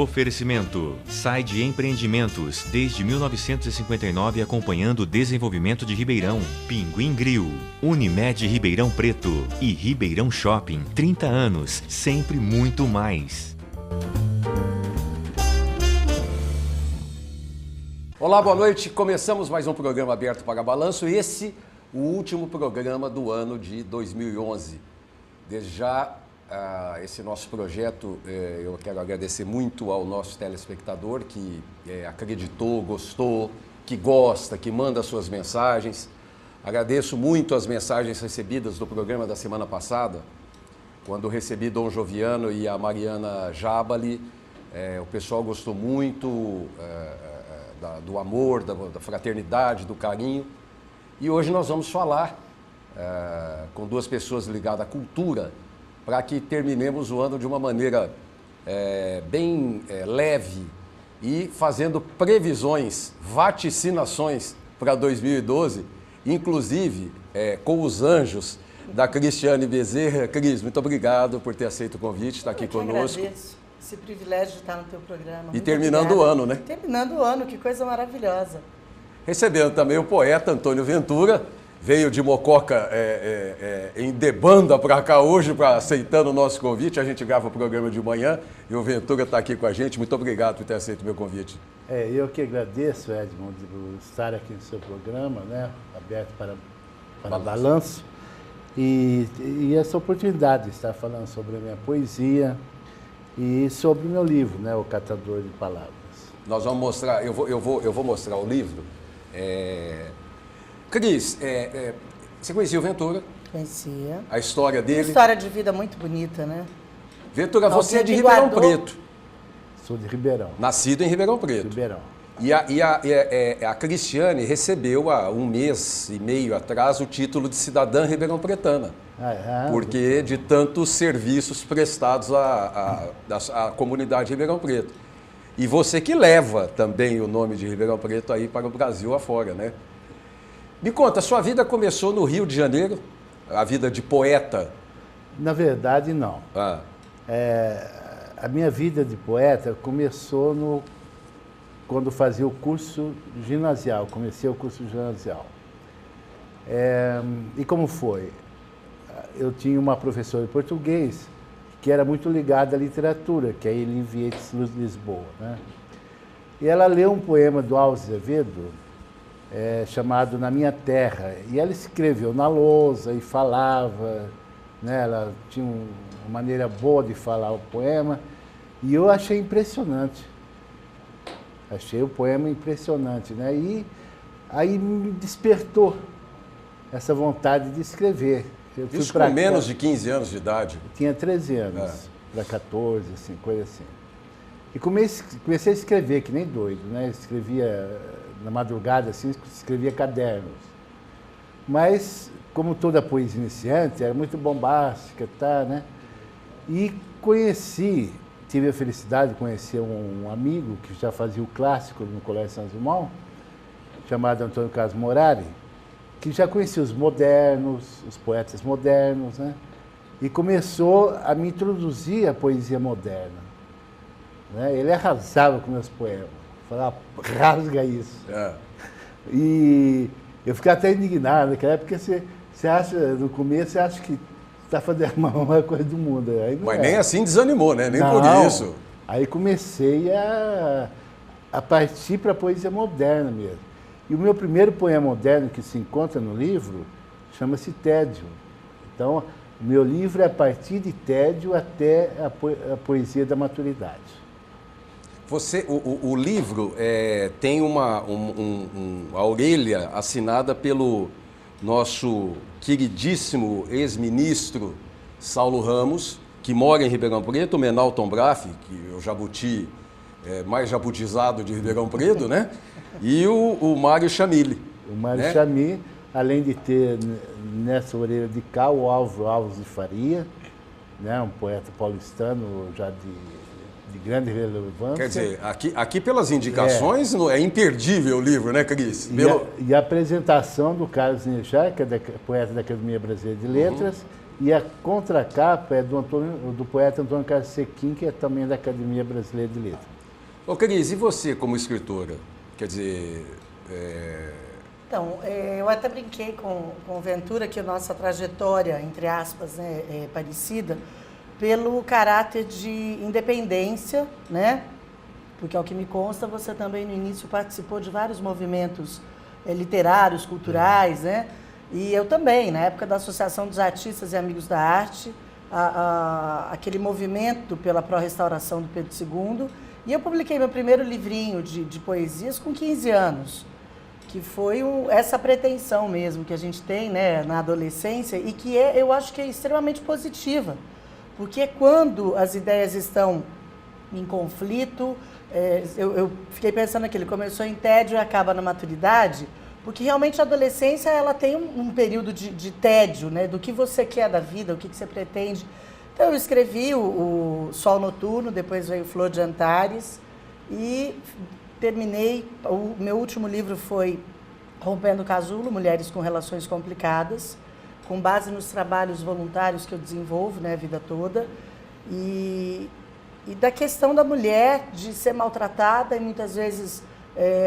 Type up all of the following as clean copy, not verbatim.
Oferecimento. Side Empreendimentos, desde 1959 acompanhando o desenvolvimento de Ribeirão. Pinguim Grill, Unimed Ribeirão Preto e Ribeirão Shopping. 30 anos, sempre muito mais. Olá, boa noite. Começamos mais um programa aberto para balanço. Esse, o último programa do ano de 2011. Desde já, esse nosso projeto, eu quero agradecer muito ao nosso telespectador que acreditou, gostou, que gosta, que manda suas mensagens. Agradeço muito as mensagens recebidas do programa da semana passada, quando recebi Dom Joviano e a Mariana Jabali. O pessoal gostou muito do amor, da fraternidade, do carinho. E hoje nós vamos falar com duas pessoas ligadas à cultura, para que terminemos o ano de uma maneira bem leve e fazendo previsões, vaticinações para 2012, inclusive com os anjos da Cristiane Bezerra. Cris, muito obrigado por ter aceito o convite, estar aqui conosco. Agradeço esse privilégio de estar no teu programa. E muito terminando obrigada. o ano, né? Terminando o ano, que coisa maravilhosa. Recebendo também o poeta Antônio Ventura, veio de Mococa em debanda para cá hoje, aceitando o nosso convite. A gente grava o programa de manhã e o Ventura está aqui com a gente. Muito obrigado por ter aceito o meu convite. Eu que agradeço, Edmond, por estar aqui no seu programa, né, aberto para balanço. E essa oportunidade de estar falando sobre a minha poesia e sobre o meu livro, né, O Catador de Palavras. Nós vamos mostrar, eu vou mostrar o livro. Cris, você conhecia o Ventura? Conhecia. A história dele? Uma história de vida muito bonita, né? Ventura, você é de Ribeirão Preto. Sou de Ribeirão. Nascido em Ribeirão Preto. Ribeirão. E a Cristiane recebeu há um mês e meio atrás o título de cidadã ribeirão-pretana. Porque de tantos serviços prestados à comunidade de Ribeirão Preto. E você que leva também o nome de Ribeirão Preto aí para o Brasil afora, né? Me conta, sua vida começou no Rio de Janeiro? A vida de poeta? Na verdade, não. A minha vida de poeta começou quando fazia o curso ginasial, comecei o curso ginasial. E como foi? Eu tinha uma professora de português que era muito ligada à literatura, que é a Elim Vietes Lisboa, né? E ela leu um poema do Alves Azevedo, chamado Na Minha Terra, e ela escreveu na lousa e falava, né? Ela tinha uma maneira boa de falar o poema, e eu achei impressionante. Achei o poema impressionante, né? E aí me despertou essa vontade de escrever. Isso com menos de 15 anos de idade? Eu tinha 13 anos, para 14, assim, coisa assim. E comecei a escrever, que nem doido, né? Escrevia na madrugada, assim, escrevia cadernos. Mas, como toda poesia iniciante, era muito bombástica, tá, né? E tive a felicidade de conhecer um amigo que já fazia o clássico no Colégio São Simão, chamado Antônio Carlos Morari, que já conhecia os modernos, os poetas modernos, né? E começou a me introduzir à poesia moderna, né? Ele arrasava com meus poemas, falava, rasga isso. E eu ficava até indignado naquela época, porque você acha, no começo, você acha que está fazendo a maior coisa do mundo. Mas nem assim desanimou, né? Nem por isso. Aí comecei a partir para a poesia moderna mesmo. E o meu primeiro poema moderno que se encontra no livro chama-se Tédio. Então, o meu livro é a partir de Tédio até a poesia da maturidade. O livro tem a orelha assinada pelo nosso queridíssimo ex-ministro Saulo Ramos, que mora em Ribeirão Preto, o Menalton Braff, que é o jabuti mais jabutizado de Ribeirão Preto, né? E o Mário Chamille. O Mário Chamille, além de ter nessa orelha de cá o Álvaro Alves de Faria, né? Um poeta paulistano já de grande relevância. Quer dizer, aqui pelas indicações é imperdível o livro, né, Cris? E a apresentação do Carlos Nejar, que é poeta da Academia Brasileira de Letras, E a contracapa é do poeta Antônio Carlos Sequim, que é também da Academia Brasileira de Letras. Ô, Cris, e você como escritora? Quer dizer, Então, eu até brinquei com o Ventura que a nossa trajetória, entre aspas, né, é parecida pelo caráter de independência, né? Porque, ao que me consta, você também no início participou de vários movimentos literários, culturais, né? E eu também, na época da Associação dos Artistas e Amigos da Arte, aquele movimento pela pró-restauração do Pedro II. E eu publiquei meu primeiro livrinho de poesias com 15 anos, que foi essa pretensão mesmo que a gente tem, né, na adolescência e que eu acho que é extremamente positiva, porque quando as ideias estão em conflito, eu fiquei pensando que ele começou em tédio e acaba na maturidade, porque realmente a adolescência ela tem um período de tédio, né, do que você quer da vida, o que você pretende. Então eu escrevi o Sol Noturno, depois veio Flor de Antares e terminei, o meu último livro foi Rompendo o Casulo, Mulheres com Relações Complicadas, com base nos trabalhos voluntários que eu desenvolvo, né, a vida toda, e da questão da mulher de ser maltratada e muitas vezes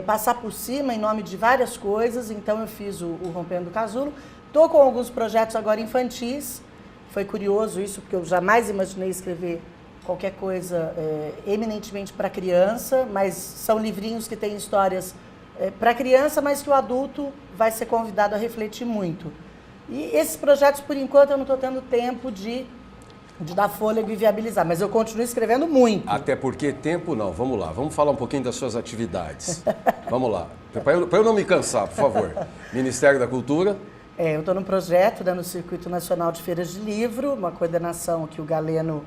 passar por cima em nome de várias coisas. Então eu fiz o Rompendo o Casulo, estou com alguns projetos agora infantis, foi curioso isso, porque eu jamais imaginei escrever qualquer coisa eminentemente para criança, mas são livrinhos que têm histórias para criança, mas que o adulto vai ser convidado a refletir muito. E esses projetos, por enquanto, eu não estou tendo tempo de dar fôlego e viabilizar, mas eu continuo escrevendo muito. Até porque tempo não, vamos lá, vamos falar um pouquinho das suas atividades. Vamos lá, para eu não me cansar, por favor. Ministério da Cultura. Eu estou num projeto, né, no Circuito Nacional de Feiras de Livro, uma coordenação que o Galeno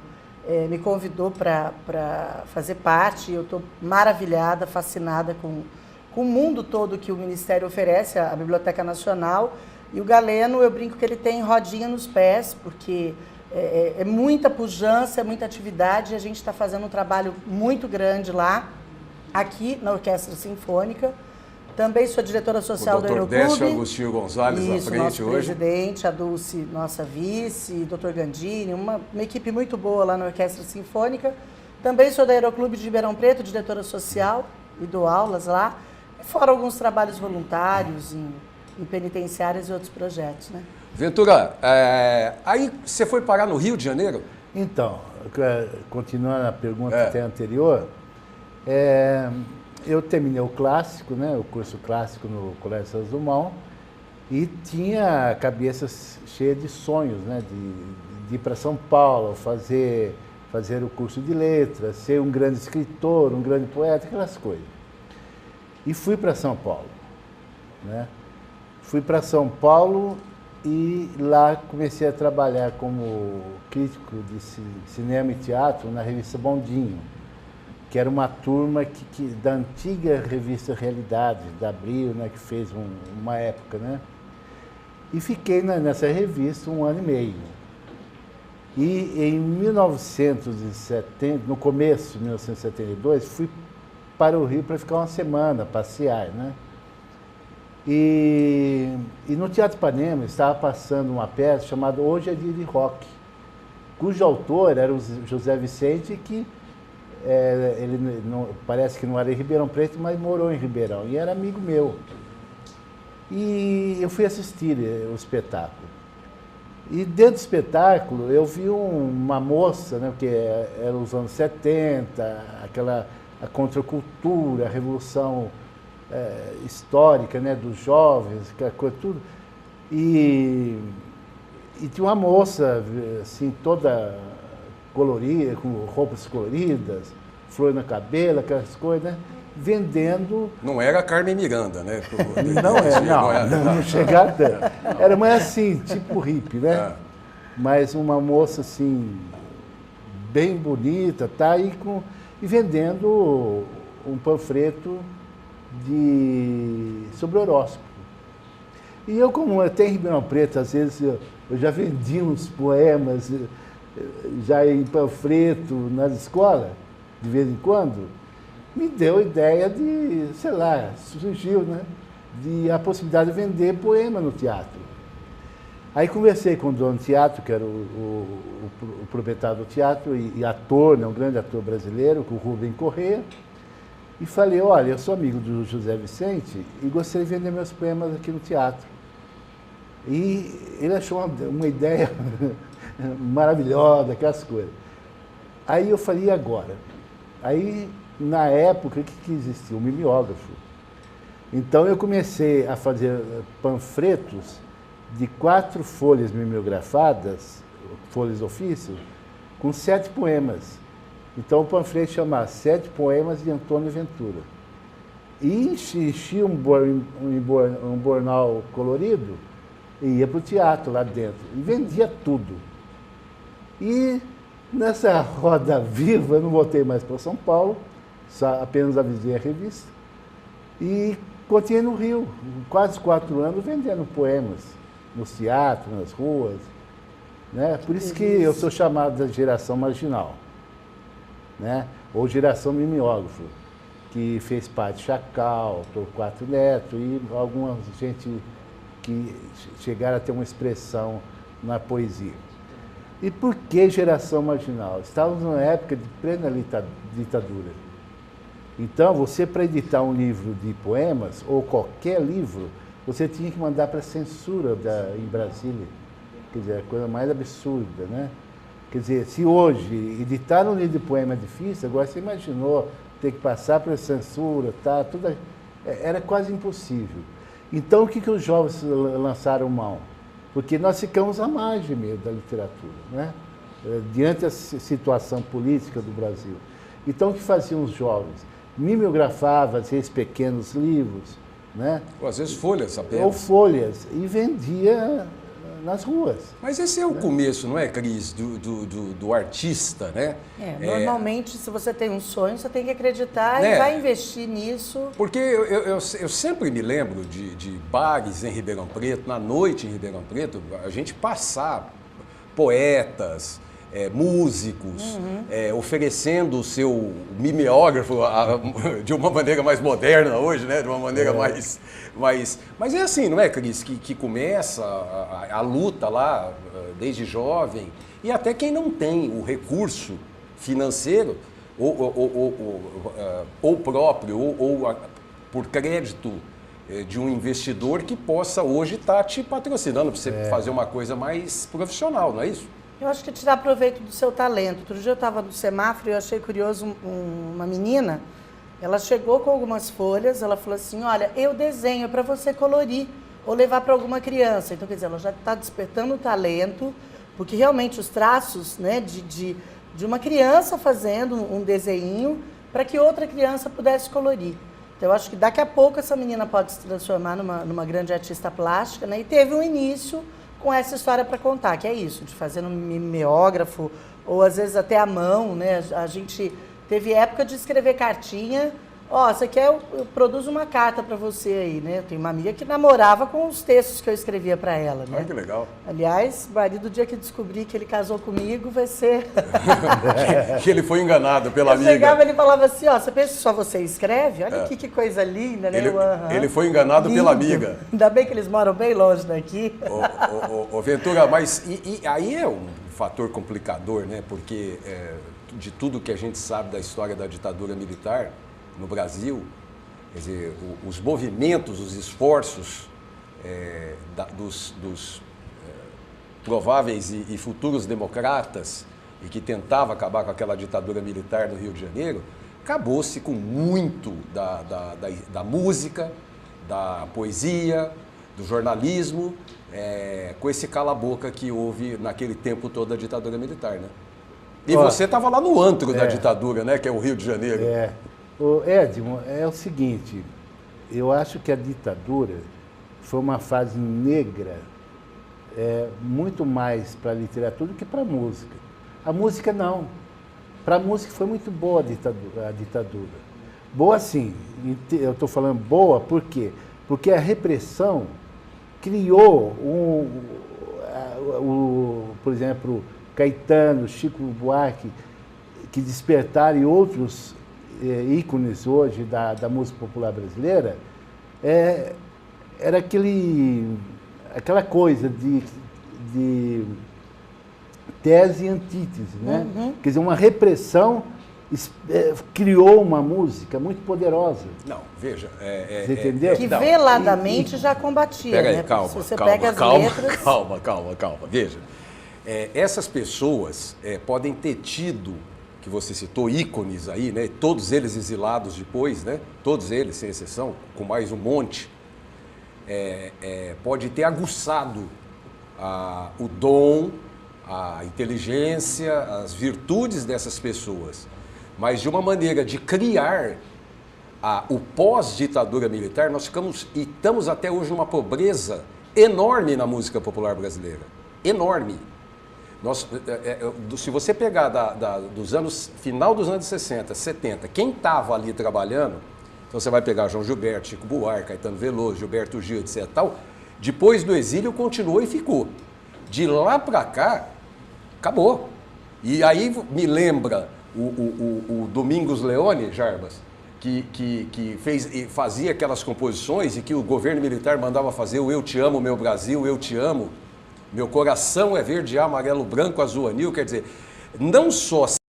me convidou para fazer parte, e eu estou maravilhada, fascinada com o mundo todo que o Ministério oferece, a Biblioteca Nacional, e o Galeno, eu brinco que ele tem rodinha nos pés, porque é muita pujança, é muita atividade, e a gente está fazendo um trabalho muito grande lá, aqui na Orquestra Sinfônica. Também sou diretora social do Aeroclube. O Dr. Décio Agostinho Gonzalez à frente nosso hoje. Presidente, a Dulce, nossa vice, Dr. Gandini, uma equipe muito boa lá na Orquestra Sinfônica. Também sou da Aeroclube de Ribeirão Preto, diretora social, e dou aulas lá. E fora alguns trabalhos voluntários em penitenciárias e outros projetos, né? Ventura, aí você foi parar no Rio de Janeiro? Então, continuando a pergunta até anterior, eu terminei o clássico, né, o curso clássico no Colégio Santos Dumont, e tinha a cabeça cheia de sonhos, né, de ir para São Paulo, fazer o curso de letras, ser um grande escritor, um grande poeta, aquelas coisas. E fui para São Paulo, né? Fui para São Paulo e lá comecei a trabalhar como crítico de cinema e teatro na revista Bondinho, que era uma turma da antiga revista Realidade, da Abril, né, que fez uma época, né? E fiquei nessa revista 1 ano e meio. E em 1970, no começo de 1972, fui para o Rio para ficar uma semana, passear, né? E no Teatro Ipanema estava passando uma peça chamada Hoje é Dia de Rock, cujo autor era o José Vicente, que ele parece que não era em Ribeirão Preto, mas morou em Ribeirão, e era amigo meu. E eu fui assistir o espetáculo. E dentro do espetáculo eu vi uma moça, né, porque era os anos 70, a contracultura, a revolução histórica, né, dos jovens, aquela coisa tudo. E tinha uma moça, assim, toda colorida, com roupas coloridas, flor no cabelo, aquelas coisas, né? Vendendo... Não era a Carmen Miranda, né? Não chegava tanto. Era mais assim, tipo hippie, né? Mas uma moça, assim, bem bonita, tá? E vendendo um panfleto sobre horóscopo. E eu, como até em Ribeirão Preto, às vezes eu já vendi uns poemas já em panfleto nas escolas, de vez em quando, me deu a ideia de, sei lá, surgiu, né? A possibilidade de vender poema no teatro. Aí conversei com o dono do teatro, que era o proprietário do teatro e ator, né, um grande ator brasileiro, com o Rubem Corrêa, e falei, olha, eu sou amigo do José Vicente e gostaria de vender meus poemas aqui no teatro. E ele achou uma ideia maravilhosa, aquelas coisas. Aí eu falei, e agora? Aí, na época, o que existia? O mimeógrafo. Então eu comecei a fazer panfletos de 4 folhas mimeografadas, folhas ofício, com 7 poemas. Então o panfleto chamava 7 poemas de Antônio Ventura. E enchia um bornal colorido e ia para o teatro lá dentro. E vendia tudo. E nessa roda viva, eu não voltei mais para São Paulo, apenas avisei a revista. E continuei no Rio, quase 4 anos, vendendo poemas nos teatros, nas ruas. Né? Por isso que eu sou chamado da geração marginal, né? Ou geração mimeógrafo, que fez parte de Chacal, Torquato Neto e alguma gente que chegaram a ter uma expressão na poesia. E por que geração marginal? Estávamos numa época de plena ditadura. Então, você, para editar um livro de poemas, ou qualquer livro, você tinha que mandar para a censura em Brasília. Quer dizer, a coisa mais absurda, né? Quer dizer, se hoje editar um livro de poema é difícil, agora você imaginou ter que passar pela censura, tá, tudo, era quase impossível. Então, o que os jovens lançaram mão? Porque nós ficamos à margem mesmo da literatura, né? Diante da situação política do Brasil. Então, o que faziam os jovens? Mimeografavam, às vezes, pequenos livros, né? Ou às vezes folhas apenas. Ou folhas, e vendia nas ruas. Mas esse é o começo, não é, Cris, do artista, né? Normalmente, se você tem um sonho, você tem que acreditar e vai investir nisso. Porque eu sempre me lembro de bares em Ribeirão Preto, na noite em Ribeirão Preto, a gente passar poetas, músicos, oferecendo o seu mimeógrafo de uma maneira mais moderna hoje, né? De uma maneira mais... Mas é assim, não é, Cris? Que começa a luta lá desde jovem, e até quem não tem o recurso financeiro, ou próprio, ou por crédito de um investidor que possa hoje estar te patrocinando para você fazer uma coisa mais profissional, não é isso? Eu acho que tirar proveito do seu talento. Outro dia eu estava no semáforo e eu achei curioso uma menina, ela chegou com algumas folhas, ela falou assim, olha, eu desenho para você colorir ou levar para alguma criança. Então, quer dizer, ela já está despertando o talento, porque realmente os traços, né, de uma criança fazendo um desenho para que outra criança pudesse colorir. Então, eu acho que daqui a pouco essa menina pode se transformar numa grande artista plástica, né, e teve um início com essa história para contar, que é isso, de fazer um mimeógrafo, ou às vezes até à mão, né? A gente teve época de escrever cartinha, você quer, eu produzo uma carta para você aí, né? Eu tenho uma amiga que namorava com os textos que eu escrevia para ela, né? Que legal. Aliás, o marido, o dia que descobrir que ele casou comigo, vai ser... que ele foi enganado pela amiga. Eu chegava e ele falava assim, você pensa que só você escreve? Olha que coisa linda, né? Ele foi enganado pela amiga. Ainda bem que eles moram bem longe daqui. Ô, Ventura, mas aí é um fator complicador, né? Porque de tudo que a gente sabe da história da ditadura militar no Brasil, quer dizer, os movimentos, os esforços dos prováveis e futuros democratas e que tentava acabar com aquela ditadura militar no Rio de Janeiro, acabou-se com muito da música, da poesia, do jornalismo, com esse cala-boca que houve naquele tempo todo da ditadura militar, né? E você estava lá no antro da ditadura, né? Que é o Rio de Janeiro. Edmo, é o seguinte, eu acho que a ditadura foi uma fase negra, muito mais para a literatura do que para a música. A música não. Para a música foi muito boa a ditadura. Boa sim, eu estou falando boa por quê? Porque a repressão criou, por exemplo, Caetano, Chico Buarque, que despertaram, e outros ícones hoje da música popular brasileira, era aquela coisa de de tese e antítese, né? Quer dizer, uma repressão criou uma música muito poderosa. Não, veja... Você entendeu? Que veladamente já combatia, Peraí, né? calma, Se você calma, pega as calma, letras... calma. Veja, essas pessoas podem ter tido, que você citou, ícones aí, né? Todos eles exilados depois, né? Todos eles, sem exceção, com mais um monte. Pode ter aguçado o dom, a inteligência, as virtudes dessas pessoas. Mas de uma maneira de criar o pós-ditadura militar, nós estamos até hoje numa pobreza enorme na música popular brasileira. Enorme. Se você pegar final dos anos 60, 70, quem estava ali trabalhando, então você vai pegar João Gilberto, Chico Buarque, Caetano Veloso, Gilberto Gil, etc. Tal, depois do exílio continuou e ficou. De lá para cá, acabou. E aí me lembra o Domingos Leone, Jarbas, que fazia aquelas composições e que o governo militar mandava fazer o Eu Te Amo, Meu Brasil, Eu Te Amo, meu coração é verde, amarelo, branco, azul, anil, quer dizer, não só